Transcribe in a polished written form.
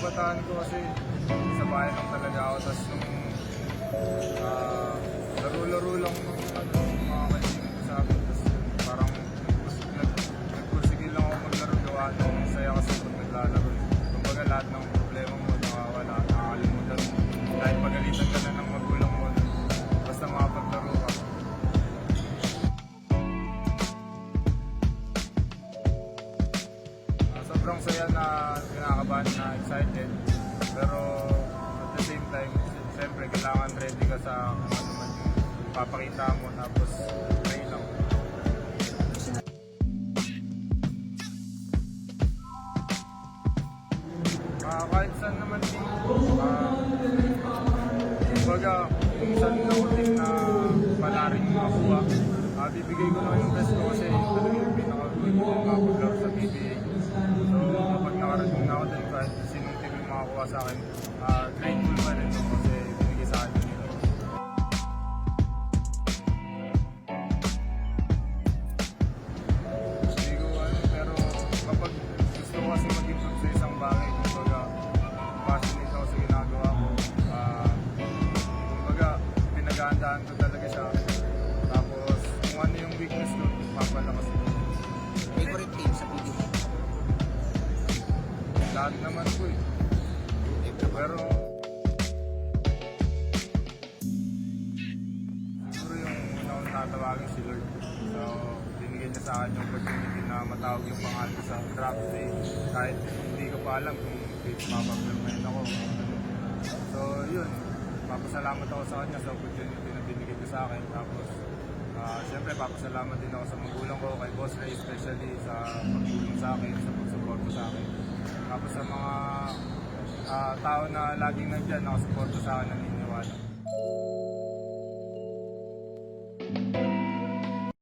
kabataan ko kasi sa bayan lang talaga ako. Tapos nung laro-laro lang ng mga kaibigan ko sa akin. Tapos parang nagpursige lang ako maglaro. Gawa nung saya kasi pag naglalaro. Kumbaga lahat ng problema mo nakawala, nakakalimutan mo. Kahit pagalitan ka na ng magulang mo, basta makapaglaro ka. Sobrang saya na kinakabahan na excited. Pero at the same time, siyempre kailangan ready ka sa kung ano man yung papakita mo. Tapos pray lang. Kahit saan naman din, kumbaga kung saan ako din na palaring makakuha, bibigay ko naman yung best ko kasi talaga yung pinaka-good ko makapaglaro sa PBA. So kapag nakarating na ako din kahit sinong team yung makakuha sa akin, grateful pa rin ako kasi binigay sa akin nila. Hindi ko pero kapag gusto ko kasi mag-improve sa isang bagay, kumbaga passionate ako sa ginagawa ko. Kumbaga pinag-aandaan ko talaga siya. Tapos kung ano yung weakness ko, papalakas ko. Favorite team sa PBA? Lahat naman po eh. Pero siguro yung una kong tatawagin si Lord. So binigyan niya sa akin yung opportunity na matawag yung pangalan ko sa draft day. Kahit hindi ko pa alam kung mapapirmahin ako. So yun, papasalamat ako sa kanya sa opportunity na binigyan niya sa akin. Tapos siyempre papasalamat din ako sa magulang ko, kay Boss Ray especially sa pagtulong sa akin, sa pagsuporto sa akin. Tapos sa mga tao na laging nandyan, nakasuporto sa akin, naniniwala.